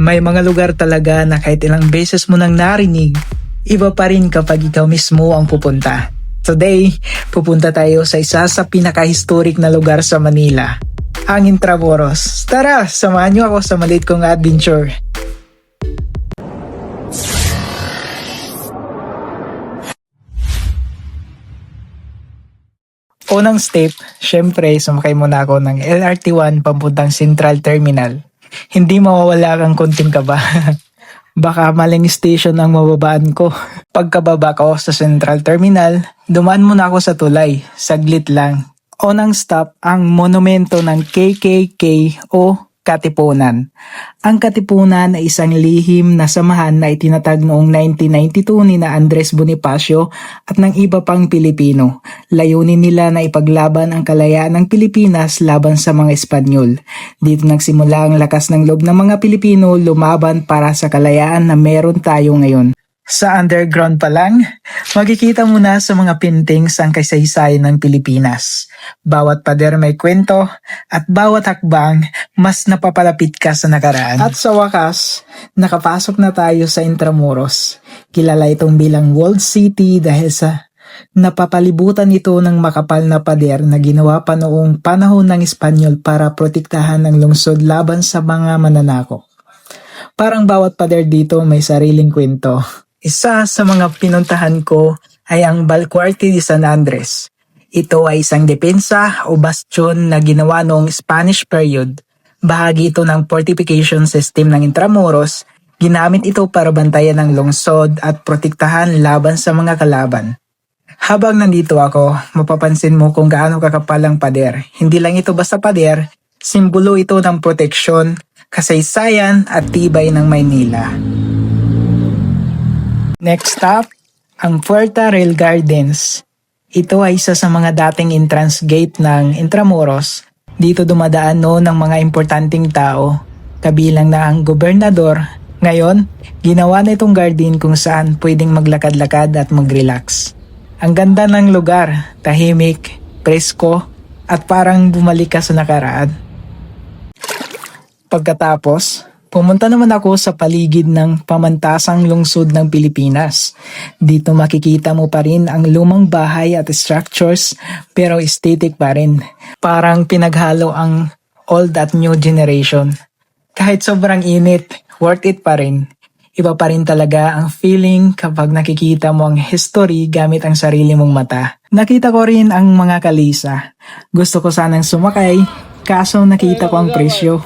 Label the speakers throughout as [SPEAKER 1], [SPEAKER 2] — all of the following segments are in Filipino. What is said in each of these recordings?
[SPEAKER 1] May mga lugar talaga na kahit ilang beses mo nang narinig, iba pa rin kapag ikaw mismo ang pupunta. Today, pupunta tayo sa isa sa pinaka-historic na lugar sa Manila, ang Intramuros. Tara, samahan niyo ako sa maliit kong adventure. Unang step, syempre sumakay muna ako ng LRT1 papuntang Central Terminal. Hindi mawawala kang konting kaba. Baka maling station ang mababaan ko. Pagkababa ko sa Central Terminal, dumaan muna ako sa tulay, saglit lang. Unang stop ang monumento ng KKK o Katipunan. Ang Katipunan ay isang lihim na samahan na itinatag noong 1992 ni na Andres Bonifacio at ng iba pang Pilipino. Layunin nila na ipaglaban ang kalayaan ng Pilipinas laban sa mga Espanyol. Dito nagsimula ang lakas ng loob ng mga Pilipino lumaban para sa kalayaan na meron tayo ngayon. Sa underground pa lang, makikita mo na sa mga paintings ang kasaysayan ng Pilipinas. Bawat pader may kwento at bawat hakbang mas napapalapit ka sa nakaraan. At sa wakas, nakapasok na tayo sa Intramuros. Kilala itong bilang Walled City dahil sa napapalibutan ito ng makapal na pader na ginawa pa noong panahon ng Espanyol para protektahan ang lungsod laban sa mga mananakop. Parang bawat pader dito may sariling kwento. Isa sa mga pinuntahan ko ay ang Baluarte de San Andres. Ito ay isang depensa o bastion na ginawa noong Spanish period. Bahagi ito ng fortification system ng Intramuros. Ginamit ito para bantayan ang lungsod at protektahan laban sa mga kalaban. Habang nandito ako, mapapansin mo kung gaano kakapal ang pader. Hindi lang ito basta pader, simbolo ito ng proteksyon, kasaysayan at tibay ng Maynila. Next stop, ang Puerta Real Gardens. Ito ay isa sa mga dating entrance gate ng Intramuros. Dito dumadaan noon ng mga importanteng tao, kabilang na ang gobernador. Ngayon, ginawa na itong garden kung saan pwedeng maglakad-lakad at mag-relax. Ang ganda ng lugar, tahimik, presko, at parang bumalik ka sa nakaraan. Pagkatapos, pumunta naman ako sa paligid ng pamantasang lungsod ng Pilipinas. Dito makikita mo pa rin ang lumang bahay at structures pero aesthetic pa rin. Parang pinaghalo ang old at new generation. Kahit sobrang init, worth it pa rin. Iba pa rin talaga ang feeling kapag nakikita mo ang history gamit ang sarili mong mata. Nakita ko rin ang mga kalisa. Gusto ko sanang sumakay, kaso nakita ko ang presyo.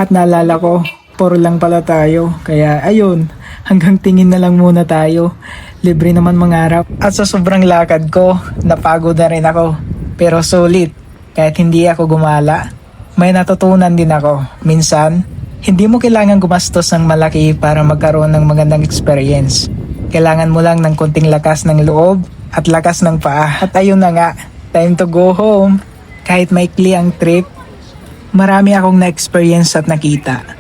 [SPEAKER 1] At naalala ko, puro lang pala tayo. Kaya ayun, hanggang tingin na lang muna tayo. Libre naman mangarap. At sa sobrang lakad ko, napagod na rin ako. Pero sulit, kahit hindi ako gumala, may natutunan din ako. Minsan, hindi mo kailangan gumastos ng malaki para magkaroon ng magandang experience. Kailangan mo lang ng konting lakas ng loob at lakas ng paa. At ayun na nga, time to go home. Kahit maikli ang trip, marami akong na-experience at nakita.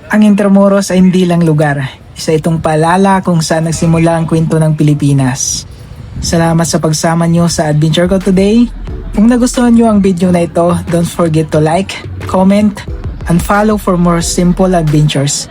[SPEAKER 1] Ang Intramuros ay hindi lang lugar. Isa itong paalala kung saan nagsimula ang kwento ng Pilipinas. Salamat sa pagsama nyo sa adventure ko today. Kung nagustuhan nyo ang video na ito, don't forget to like, comment, and follow for more simple adventures.